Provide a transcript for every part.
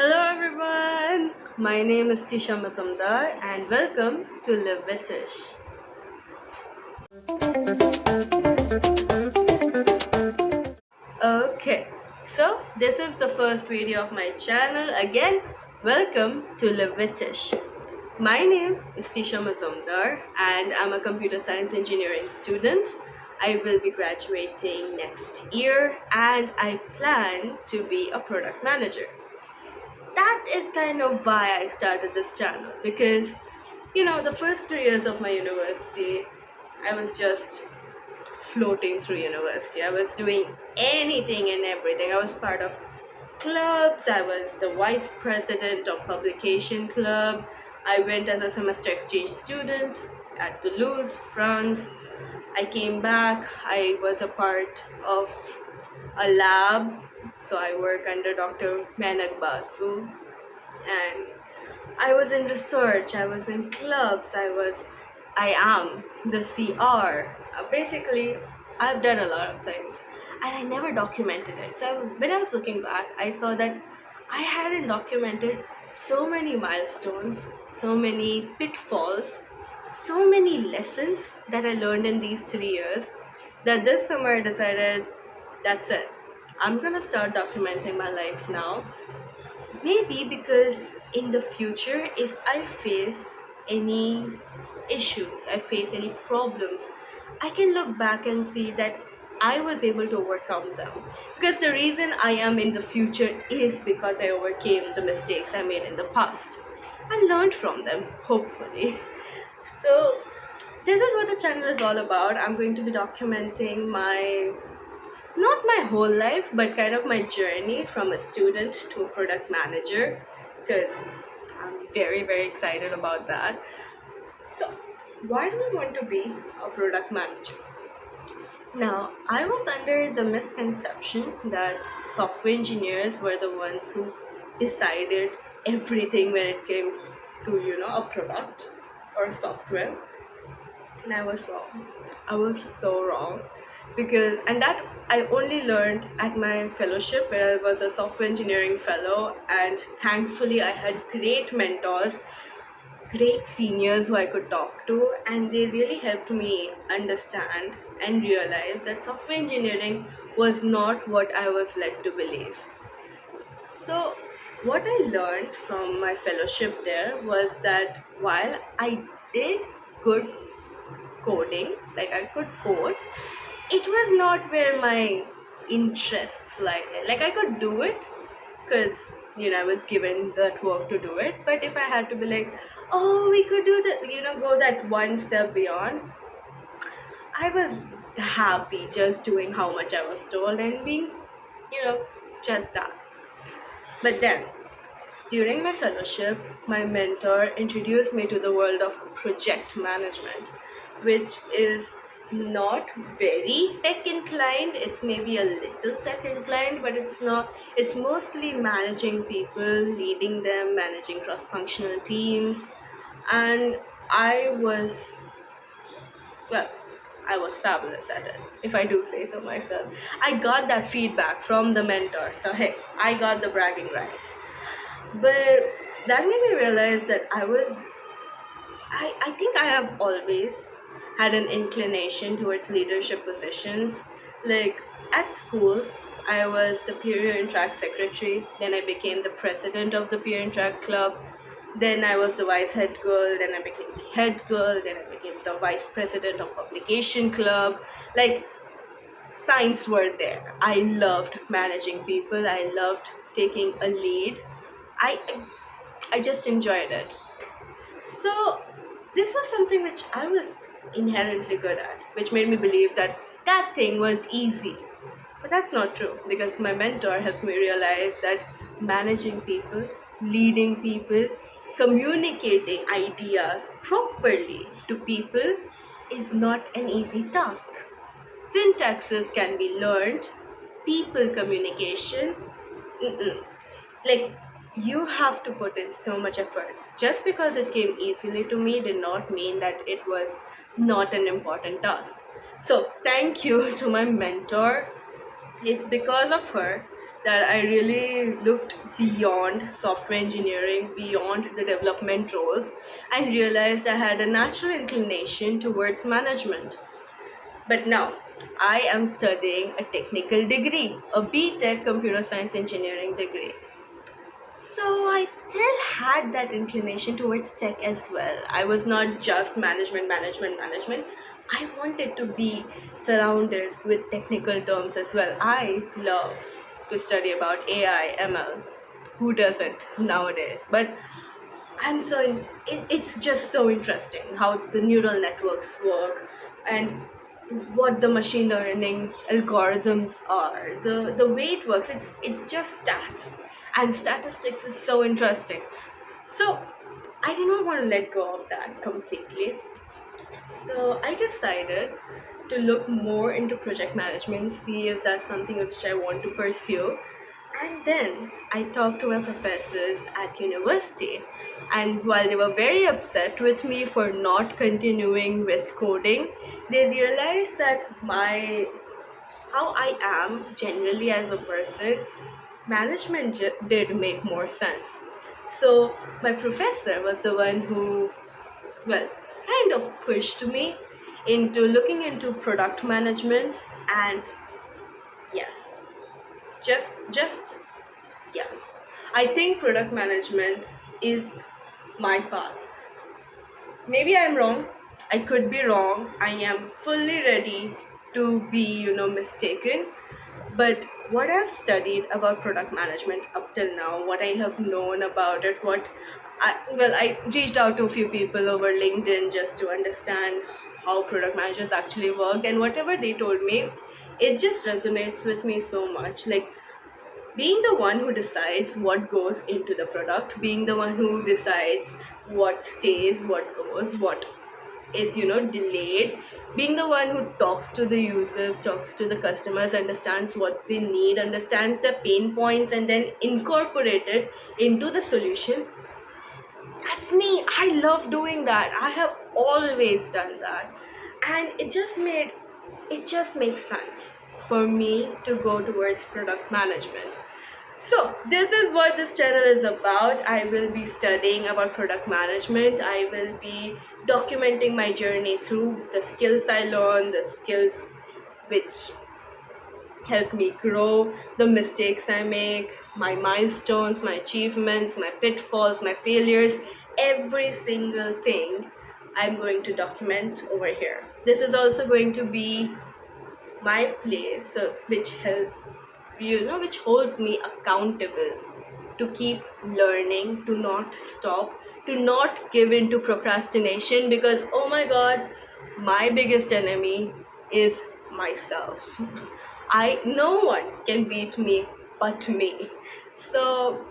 Hello everyone, my name is Tisha Mazumdar and welcome to LiveWithTish. Okay, so this is the first video of my channel. Again, welcome to LiveWithTish. My name is Tisha Mazumdar and I'm a computer science engineering student. I will be graduating next year and I plan to be a product manager. That is kind of why I started this channel, because the first 3 years of my university, I was just floating through university. I was doing anything and everything. I was part of clubs. I was the vice president of publication club. I went as a semester exchange student at Toulouse, France. I came back. I was a part of a lab, so I work under Dr. Manak Basu, and I was in research, I was in clubs, I am the CR. Basically, I've done a lot of things and I never documented it. So when I was looking back, I saw that I hadn't documented so many milestones, so many pitfalls, so many lessons that I learned in these 3 years, that this summer I decided that's it. I'm gonna start documenting my life now. Maybe because in the future, if I face any issues, I face any problems, I can look back and see that I was able to overcome them. Because the reason I am in the future is because I overcame the mistakes I made in the past and learned from them, hopefully. So, this is what the channel is all about. I'm going to be documenting not my whole life, but kind of my journey from a student to a product manager, because I'm very, very excited about that. So, why do I want to be a product manager? Now, I was under the misconception that software engineers were the ones who decided everything when it came to, a product or software. And I was wrong. I was so wrong. And that I only learned at my fellowship, where I was a software engineering fellow, and thankfully I had great mentors, great seniors who I could talk to, and they really helped me understand and realize that software engineering was not what I was led to believe. So what I learned from my fellowship there was that while I did good coding, like I could code, it was not where my interests lie. Like I could do it because I was given that work to do it. But if I had to be like, oh, we could do that, go that one step beyond, I was happy just doing how much I was told and being, just that. But then during my fellowship, my mentor introduced me to the world of project management, which is not very tech inclined. It's maybe a little tech inclined, but it's not. It's mostly managing people, leading them, managing cross-functional teams. And I was, well, I was fabulous at it, if I do say so myself. I got that feedback from the mentor, so hey, I got the bragging rights. But that made me realize that I think I have always had an inclination towards leadership positions. Like at school, I was the peer and track secretary, then I became the president of the peer and track club, then I was the vice head girl, then I became the head girl, then I became the vice president of publication club. Like signs were there. I loved managing people, I loved taking a lead. I I just enjoyed it. So this was something which I was inherently good at, which made me believe that that thing was easy. But that's not true, because my mentor helped me realize that managing people, leading people, communicating ideas properly to people is not an easy task. Syntaxes can be learned, people communication, like you have to put in so much efforts. Just because it came easily to me did not mean that it was not an important task. So thank you to my mentor. It's because of her that I really looked beyond software engineering, beyond the development roles, and realized I had a natural inclination towards management. But now I am studying a technical degree, a B.Tech Computer Science Engineering degree. So I still had that inclination towards tech as well. I was not just management. I wanted to be surrounded with technical terms as well. I love to study about AI, ML. Who doesn't nowadays? But it's just so interesting how the neural networks work and what the machine learning algorithms are, the way it works. It's just stats, and statistics is so interesting. So I did not want to let go of that completely. So I decided to look more into project management, see if that's something which I want to pursue. And then I talked to my professors at university, and while they were very upset with me for not continuing with coding, they realized that my how I am generally as a person, management did make more sense. So my professor was the one who, well, kind of pushed me into looking into product management. And yes, just yes, I think product management is my path. Maybe I'm wrong. I could be wrong. I am fully ready to be, mistaken. But what I've studied about product management up till now, what I have known about it, I reached out to a few people over LinkedIn just to understand how product managers actually work, and whatever they told me, it just resonates with me so much. Like, being the one who decides what goes into the product, being the one who decides what stays, what goes, what is delayed, being the one who talks to the users, talks to the customers, understands what they need, understands their pain points, and then incorporate it into the solution. That's me. I love doing that. I have always done that, and it just makes sense for me to go towards product management. So this is what this channel is about. I will be studying about product management. I will be documenting my journey through the skills I learned, the skills which help me grow, the mistakes I make, my milestones, my achievements, my pitfalls, my failures, every single thing I'm going to document over here. This is also going to be my place, which holds me accountable to keep learning, to not stop, to not give in to procrastination, because oh my god, my biggest enemy is myself. No one can beat me but me. So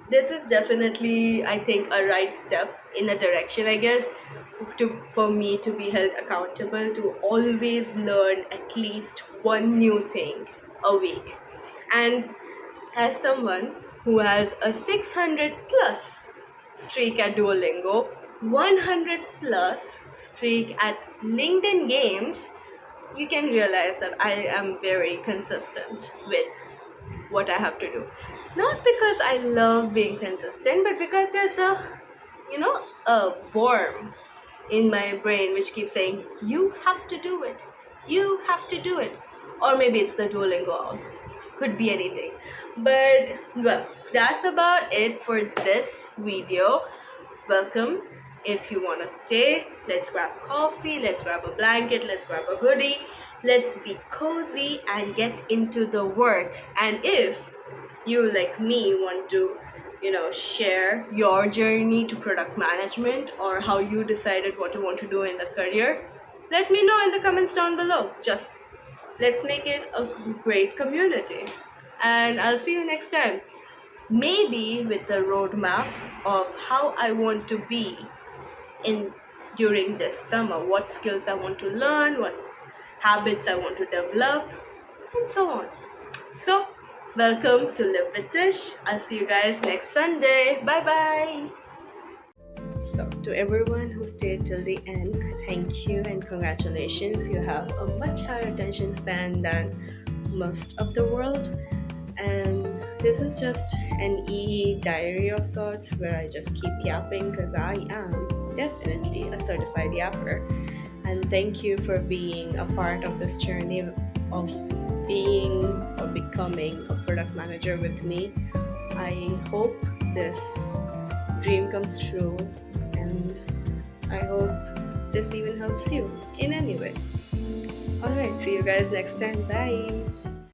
this is definitely, I think, a right step in a direction, I guess, for me to be held accountable to always learn at least one new thing a week. And as someone who has a 600 plus streak at Duolingo, 100 plus streak at LinkedIn Games, you can realize that I am very consistent with what I have to do. Not because I love being consistent, but because there's a worm in my brain which keeps saying, you have to do it. You have to do it. Or maybe it's the Duolingo. Could be anything. But, well, that's about it for this video. Welcome. If you want to stay, let's grab coffee, let's grab a blanket, let's grab a hoodie, let's be cozy and get into the work. And if you, like me, want to share your journey to product management, or how you decided what you want to do in the career, let me know in the comments down below. Just let's make it a great community. And I'll see you next time. Maybe with a roadmap of how I want to be during this summer, what skills I want to learn, what habits I want to develop, and so on. So, welcome to Live with Tish. I'll see you guys next Sunday. Bye bye. So, to everyone who stayed till the end, thank you and congratulations. You have a much higher attention span than most of the world. And this is just an diary of sorts where I just keep yapping because I am definitely a certified yapper. And thank you for being a part of this journey of being or becoming a product manager with me. I hope this dream comes true, and I hope this even helps you in any way. Alright, see you guys next time. Bye.